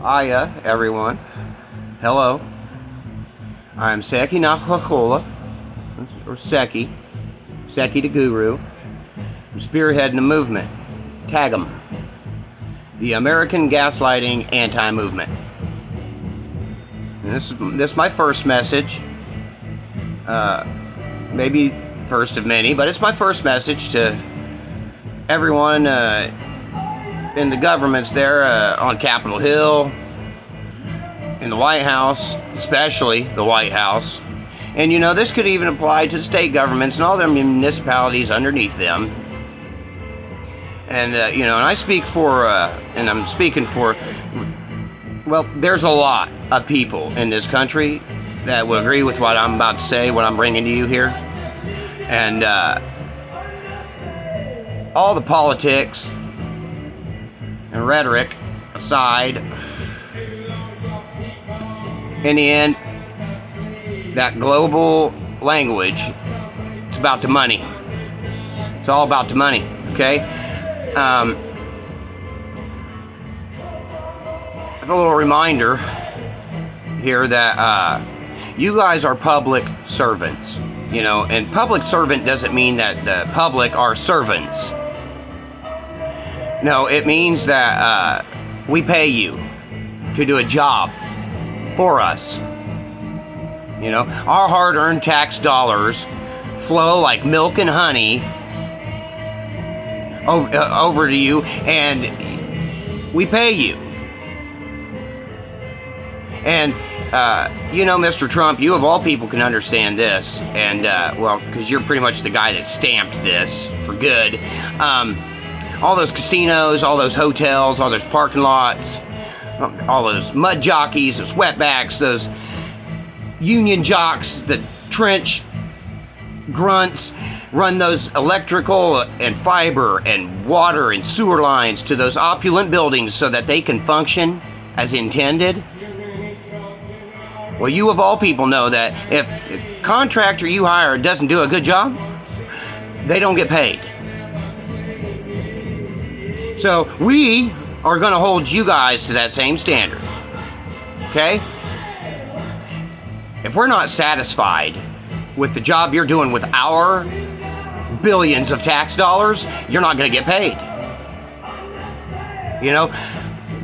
Hiya, everyone. Hello. I'm Seki or Seki the Guru. I'm spearheading a movement, tagam, the American Gaslighting Anti-Movement. And this is my first message. Maybe first of many, but it's my first message to everyone in the governments there on Capitol Hill, in the White House, especially the White House. And this could even apply to the state governments and all their municipalities underneath them. And and I speak for, and I'm speaking for, well, there's a lot of people in this country that will agree with what I'm about to say, what I'm bringing to you here. And all the politics and rhetoric aside, in the end, that global language, it's about the money. It's all about the money, okay? A little reminder here that you guys are public servants, and public servant doesn't mean that the public are servants. No, it means that we pay you to do a job for us. Our hard-earned tax dollars flow like milk and honey over to you, and we pay you. And Mr. Trump, you of all people can understand this, and because you're pretty much the guy that stamped this for good. All those casinos, all those hotels, all those parking lots, all those mud jockeys, those wetbacks, those union jocks, the trench grunts, run those electrical and fiber and water and sewer lines to those opulent buildings so that they can function as intended. Well, you of all people know that if the contractor you hire doesn't do a good job, they don't get paid. So we are going to hold you guys to that same standard, okay? If we're not satisfied with the job you're doing with our billions of tax dollars, you're not going to get paid.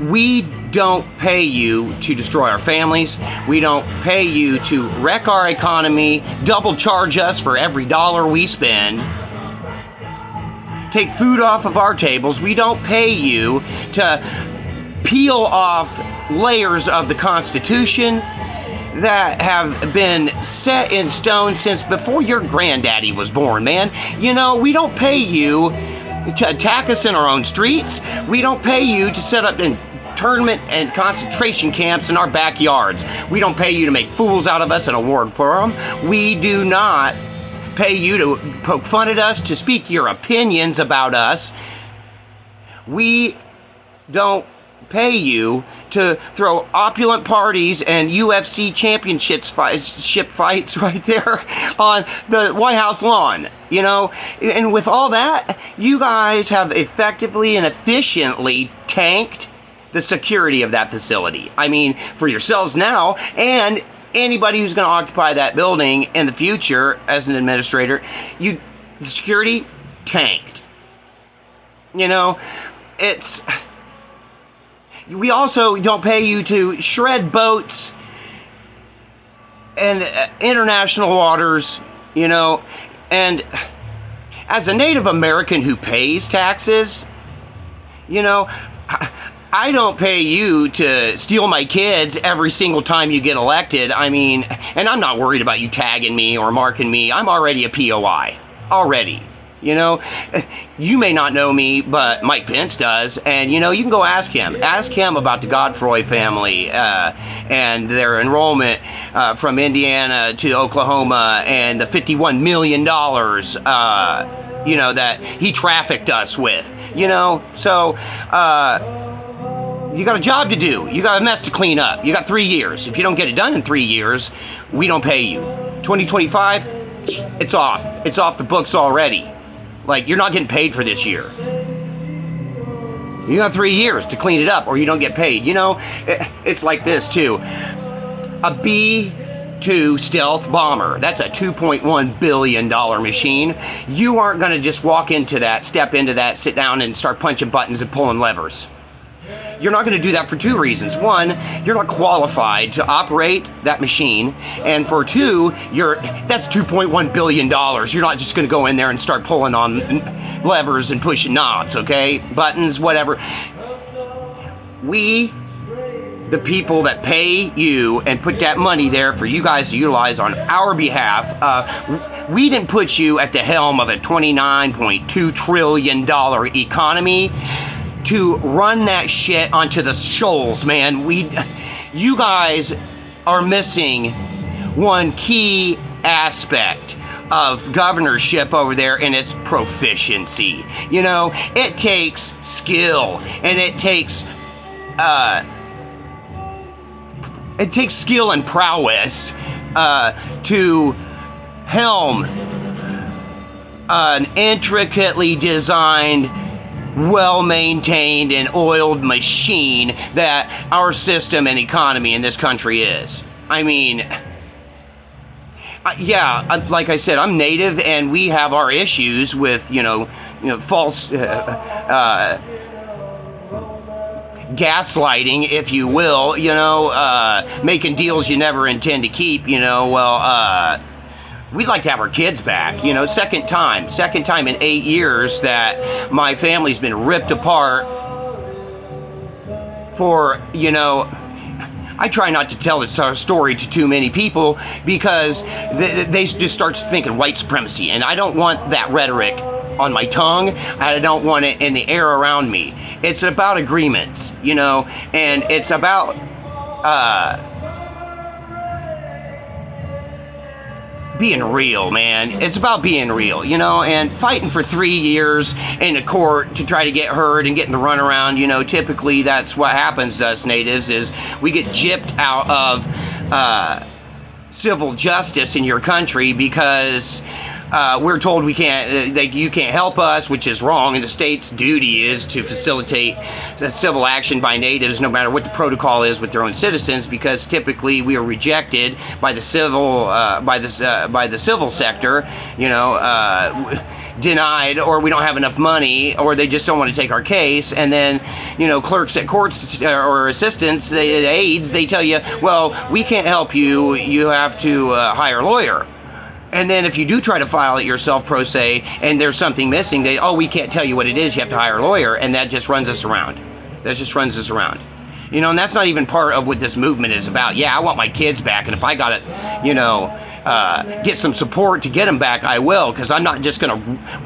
We don't pay you to destroy our families. We don't pay you to wreck our economy, double charge us for every dollar we spend, take food off of our tables. We don't pay you to peel off layers of the Constitution that have been set in stone since before your granddaddy was born, man. We don't pay you to attack us in our own streets. We don't pay you to set up internment and concentration camps in our backyards. We don't pay you to make fools out of us and award for them. We do not pay you to poke fun at us, to speak your opinions about us. We don't pay you to throw opulent parties and UFC championship fights right there on the White House lawn, And with all that, you guys have effectively and efficiently tanked the security of that facility. I mean, for yourselves now, and anybody who's going to occupy that building in the future as an administrator, the security tanked. We also don't pay you to shred boats and international waters, and as a Native American who pays taxes, I don't pay you to steal my kids every single time you get elected. I mean, and I'm not worried about you tagging me or marking me. I'm already a POI. Already. You may not know me, but Mike Pence does. And, you can go ask him. Ask him about the Godfrey family and their enrollment from Indiana to Oklahoma and the $51 million, that he trafficked us with. So, you got a job to do. You got a mess to clean up. You got 3 years. If you don't get it done in 3 years, we don't pay you. 2025, it's off. It's off the books already. Like, you're not getting paid for this year. You got 3 years to clean it up or you don't get paid. You know, it's like this too. A B-2 stealth bomber, that's a $2.1 billion machine. You aren't going to just walk into that, step into that, sit down and start punching buttons and pulling levers. You're not going to do that for 2 reasons. 1, you're not qualified to operate that machine. And for 2, that's $2.1 billion. You're not just going to go in there and start pulling on levers and pushing knobs, okay? Buttons, whatever. We, the people that pay you and put that money there for you guys to utilize on our behalf, we didn't put you at the helm of a $29.2 trillion economy to run that shit onto the shoals, man. You guys are missing one key aspect of governorship over there, and it's proficiency. You know, it takes skill, and it takes skill and prowess to helm an intricately designed, well-maintained and oiled machine that our system and economy in this country is. I mean, yeah, like I said, I'm native and we have our issues with, you know, false gaslighting, if you will, making deals you never intend to keep, we'd like to have our kids back, second time in 8 years that my family's been ripped apart for, I try not to tell this story to too many people because they just start thinking white supremacy, and I don't want that rhetoric on my tongue. I don't want it in the air around me. It's about agreements, and it's about being real, man. It's about being real, and fighting for 3 years in a court to try to get heard and getting the runaround. Typically that's what happens to us natives, is we get gypped out of civil justice in your country because we're told we can't, you can't help us, which is wrong, and the state's duty is to facilitate the civil action by natives, no matter what the protocol is with their own citizens, because typically we are rejected by the civil, by the civil sector, denied, or we don't have enough money, or they just don't want to take our case. And then, clerks at courts or assistants, aides, they tell you, well, we can't help you, you have to hire a lawyer. And then if you do try to file it yourself pro se and there's something missing, we can't tell you what it is, you have to hire a lawyer, and that just runs us around. And that's not even part of what this movement is about. Yeah, I want my kids back, and if I gotta, get some support to get them back, I will, because I'm not just gonna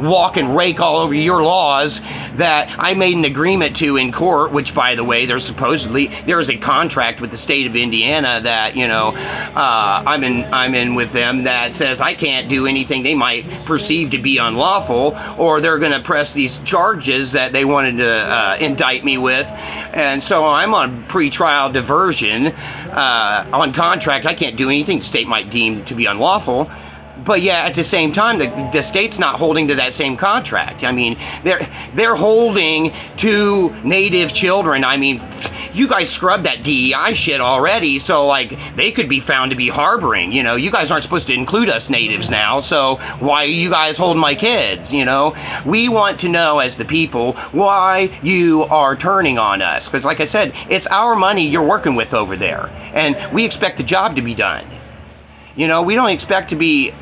walk and rake all over your laws that I made an agreement to in court, which, by the way, there is a contract with the state of Indiana that, I'm in with them that says I can't do anything they might perceive to be unlawful, or they're gonna press these charges that they wanted to indict me with. And so I'm on pre-trial diversion on contract. I can't do anything the state might deem to be unlawful. But yeah, at the same time, the state's not holding to that same contract. I mean, they're holding to native children. I mean, you guys scrubbed that DEI shit already, so they could be found to be harboring. You guys aren't supposed to include us natives now, so why are you guys holding my kids? We want to know as the people why you are turning on us, because like I said, it's our money you're working with over there, and we expect the job to be done. We don't expect to be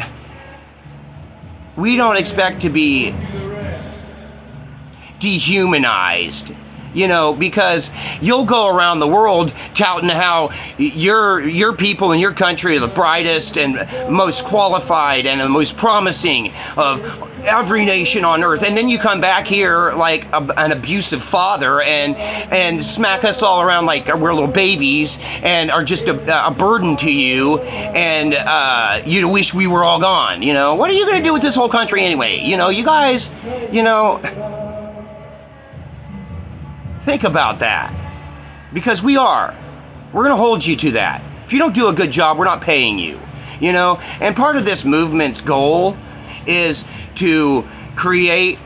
dehumanized, because you'll go around the world touting how your people in your country are the brightest and most qualified and the most promising of every nation on earth, and then you come back here like an abusive father and smack us all around like we're little babies and are just a burden to you, and you wish we were all gone. What are you gonna do with this whole country anyway? You guys, think about that, because we're gonna hold you to that. If you don't do a good job, we're not paying you. And part of this movement's goal is to create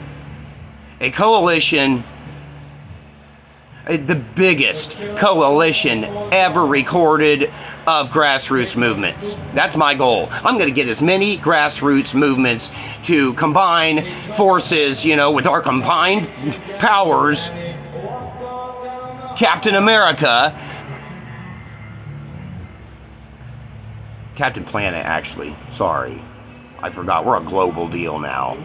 a coalition the biggest coalition ever recorded of grassroots movements. That's my goal. I'm going to get as many grassroots movements to combine forces, with our combined powers. Captain America, Captain Planet, actually, sorry. I forgot, we're a global deal now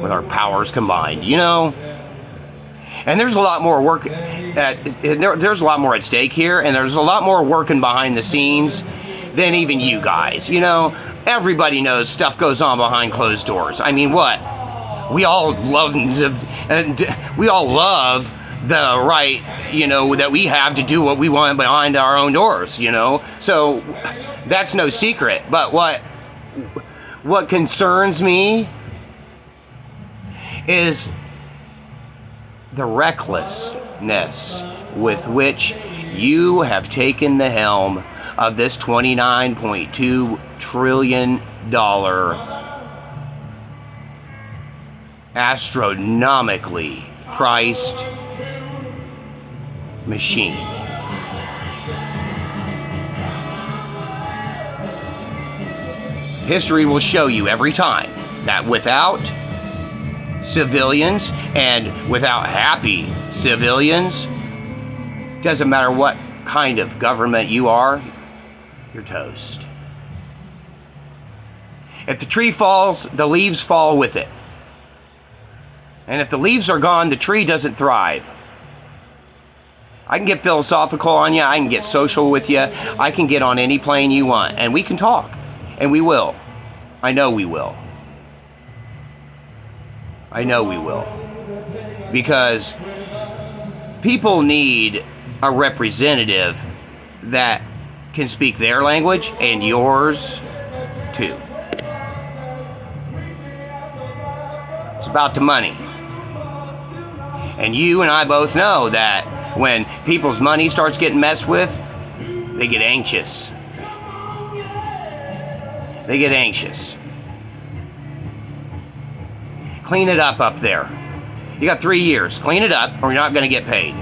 with our powers combined, And there's a lot more work there's a lot more at stake here, and there's a lot more working behind the scenes than even you guys. Everybody knows stuff goes on behind closed doors. I mean, what? We all love the right, that we have to do what we want behind our own doors, So that's no secret. But what concerns me is the recklessness with which you have taken the helm of this $29.2 trillion astronomically priced machine. History will show you every time that without civilians and without happy civilians, doesn't matter what kind of government you are, you're toast. If the tree falls, the leaves fall with it. And if the leaves are gone, the tree doesn't thrive. I can get philosophical on you. I can get social with you. I can get on any plane you want. And we can talk. And we will. I know we will. I know we will. Because people need a representative that can speak their language and yours too. It's about the money. And you and I both know that when people's money starts getting messed with, they get anxious. They get anxious. Clean it up there. You got 3 years. Clean it up or you're not going to get paid.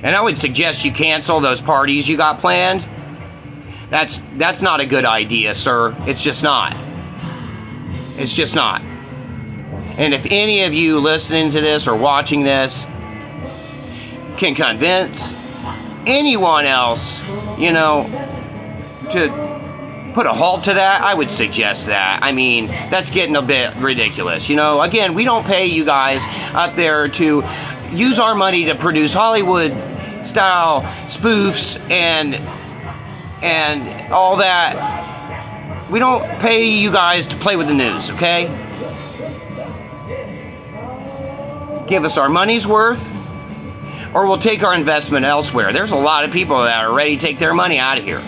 And I would suggest you cancel those parties you got planned. That's not a good idea, sir. It's just not. It's just not. And if any of you listening to this or watching this can convince anyone else, to put a halt to that, I would suggest that. I mean, that's getting a bit ridiculous. Again, we don't pay you guys up there to use our money to produce Hollywood-style spoofs and all that. We don't pay you guys to play with the news, okay? Give us our money's worth, or we'll take our investment elsewhere. There's a lot of people that are ready to take their money out of here.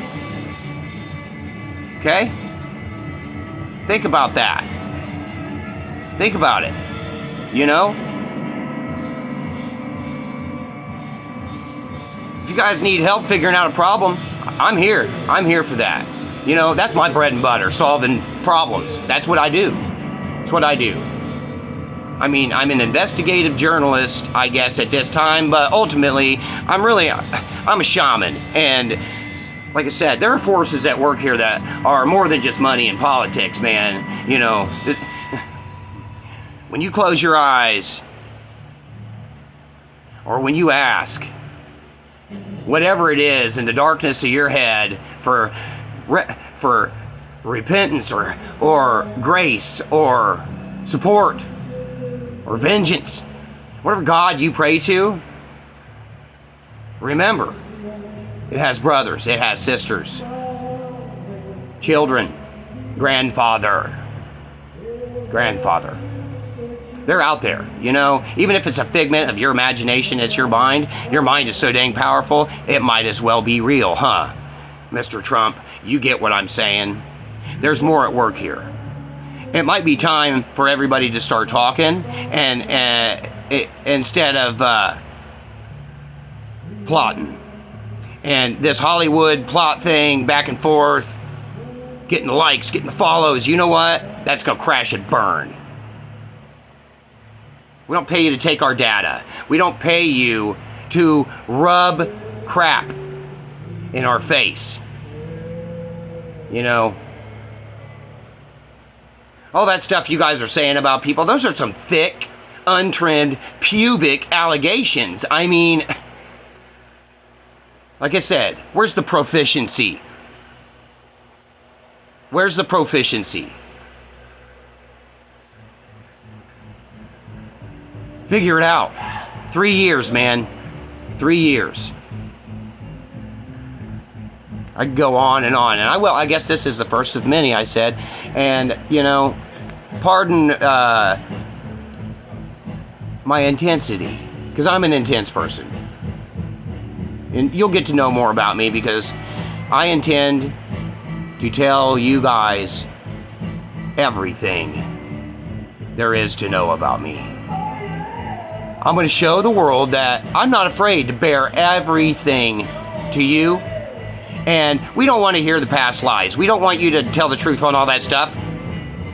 Okay? Think about that. Think about it. If you guys need help figuring out a problem, I'm here. I'm here for that. That's my bread and butter, solving problems. That's what I do. That's what I do. I mean, I'm an investigative journalist, I guess, at this time, but ultimately, I'm a shaman. And like I said, there are forces at work here that are more than just money and politics, man. When you close your eyes, or when you ask, whatever it is in the darkness of your head for repentance or grace or support or vengeance, whatever God you pray to, remember, it has brothers, it has sisters, children, grandfather. They're out there, even if it's a figment of your imagination, it's your mind is so dang powerful, it might as well be real, huh? Mr. Trump, you get what I'm saying. There's more at work here. It might be time for everybody to start talking and instead of plotting. And this Hollywood plot thing, back and forth, getting the likes, getting the follows, you know what? That's going to crash and burn. We don't pay you to take our data. We don't pay you to rub crap in our face. You know, all that stuff you guys are saying about people, those are some thick, untrimmed, pubic allegations. I mean, like I said, where's the proficiency? Where's the proficiency? Figure it out. 3 years, man. 3 years. I could go on, and I will. I guess this is the first of many, I said. And, you know, pardon my intensity, because I'm an intense person. And you'll get to know more about me, because I intend to tell you guys everything there is to know about me. I'm going to show the world that I'm not afraid to bear everything to you. And we don't want to hear the past lies. We don't want you to tell the truth on all that stuff.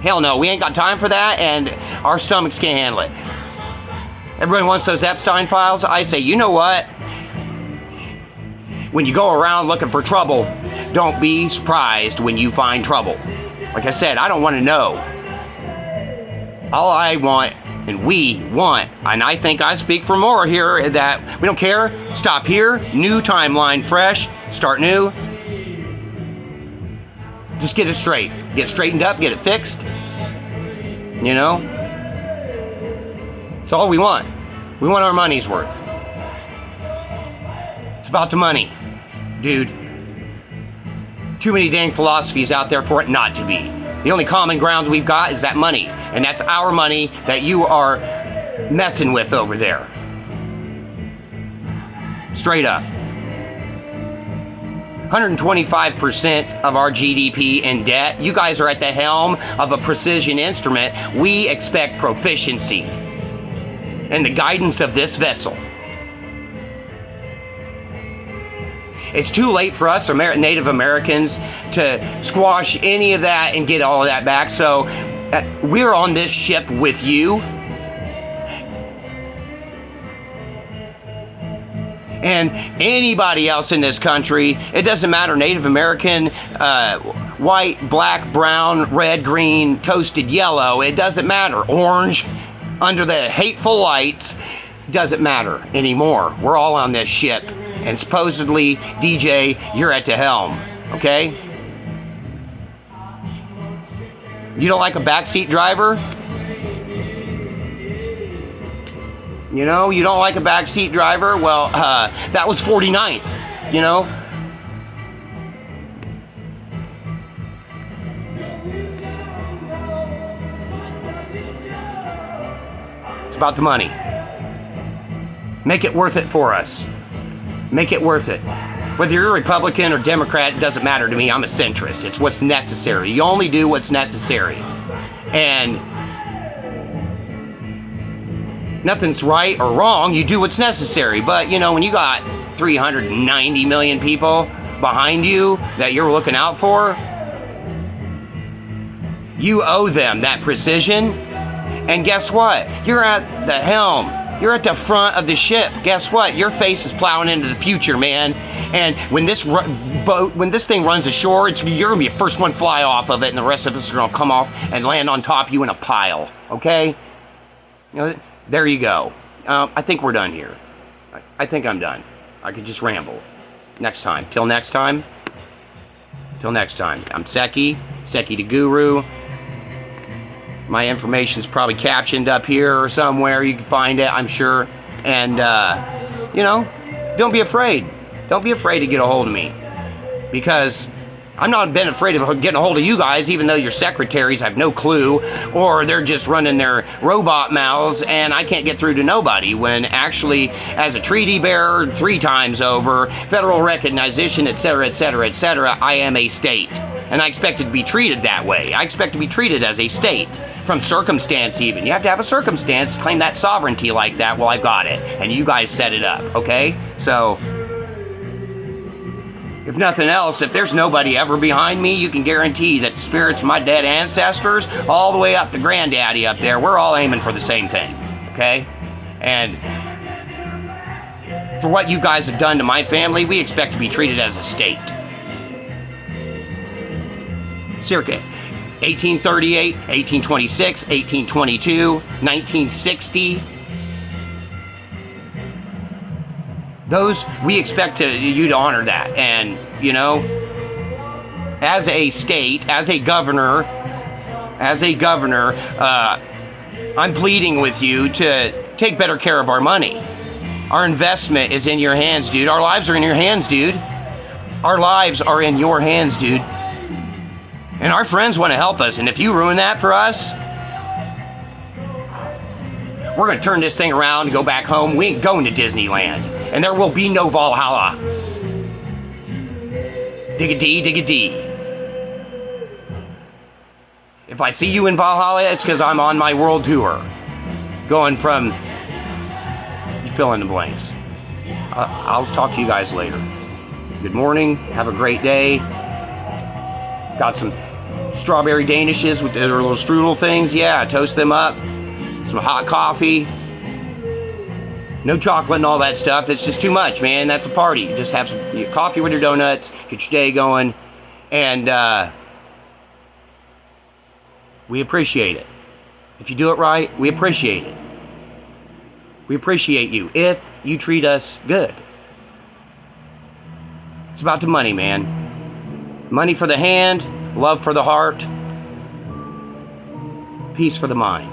Hell no, we ain't got time for that, and our stomachs can't handle it. Everybody wants those Epstein files. I say, you know what? When you go around looking for trouble, don't be surprised when you find trouble. Like I said, I don't want to know. All I want, and we want, and I think I speak for more here, that we don't care. Stop here. New timeline, fresh. Start new. Just get it straight. Get it straightened up. Get it fixed. You know? It's all we want. We want our money's worth. It's about the money, dude. Too many dang philosophies out there for it not to be. The only common ground we've got is that money. And that's our money that you are messing with over there. Straight up. 125% of our GDP in debt. You guys are at the helm of a precision instrument. We expect proficiency and the guidance of this vessel. It's too late for us Native Americans to squash any of that and get all of that back. So we're on this ship with you. And anybody else in this country, it doesn't matter, Native American, white, black, brown, red, green, toasted yellow, it doesn't matter. Orange, under the hateful lights, doesn't matter anymore. We're all on this ship. And supposedly, DJ, you're at the helm, okay? You don't like a backseat driver? You know, you don't like a backseat driver? Well, that was 49th, you know? It's about the money. Make it worth it for us. Make it worth it. Whether you're a Republican or Democrat, it doesn't matter to me. I'm a centrist. It's what's necessary. You only do what's necessary. And nothing's right or wrong. You do what's necessary. But, you know, when you got 390 million people behind you that you're looking out for, you owe them that precision. And guess what? You're at the helm. You're at the front of the ship. Guess what? Your face is plowing into the future, man. And when this thing runs ashore, you're gonna be the first one fly off of it, and the rest of us are gonna come off and land on top of you in a pile. Okay? You know, there you go. I think we're done here. I think I'm done. I could just ramble. Next time. Till next time. Till next time. I'm Seki. Seki the Guru. My information's probably captioned up here or somewhere. You can find it, I'm sure. And, you know, don't be afraid. Don't be afraid to get a hold of me. Because I'm not been afraid of getting a hold of you guys, even though your secretaries have no clue, or they're just running their robot mouths, and I can't get through to nobody, when actually, as a treaty bearer 3 times over, federal recognition, etc., etc., etc., I am a state. And I expect to be treated that way. I expect to be treated as a state. From circumstance even. You have to have a circumstance to claim that sovereignty like that. Well, I've got it. And you guys set it up, okay? So, if nothing else, if there's nobody ever behind me, you can guarantee that the spirits of my dead ancestors, all the way up to Granddaddy up there, we're all aiming for the same thing, okay? And For what you guys have done to my family, we expect to be treated as a state. Circa 1838, 1826, 1822, 1960. Those, we expect you to honor that. And, you know, as a state, as a governor, I'm pleading with you to take better care of our money. Our investment is in your hands, dude. Our lives are in your hands, dude. Our lives are in your hands, dude. And our friends want to help us. And if you ruin that for us, we're going to turn this thing around and go back home. We ain't going to Disneyland. And there will be no Valhalla. Dig-a-dee, dig-a-dee. If I see you in Valhalla, it's because I'm on my world tour. Going from... You fill in the blanks. I'll talk to you guys later. Good morning. Have a great day. Got some strawberry danishes with their little strudel things. Yeah, toast them up. Some hot coffee. No chocolate and all that stuff. It's just too much, man. That's a party. You just have some coffee with your donuts, get your day going, and we appreciate it. If you do it right, we appreciate it. We appreciate you if you treat us good. It's about the money, man. Money for the hand, love for the heart, peace for the mind.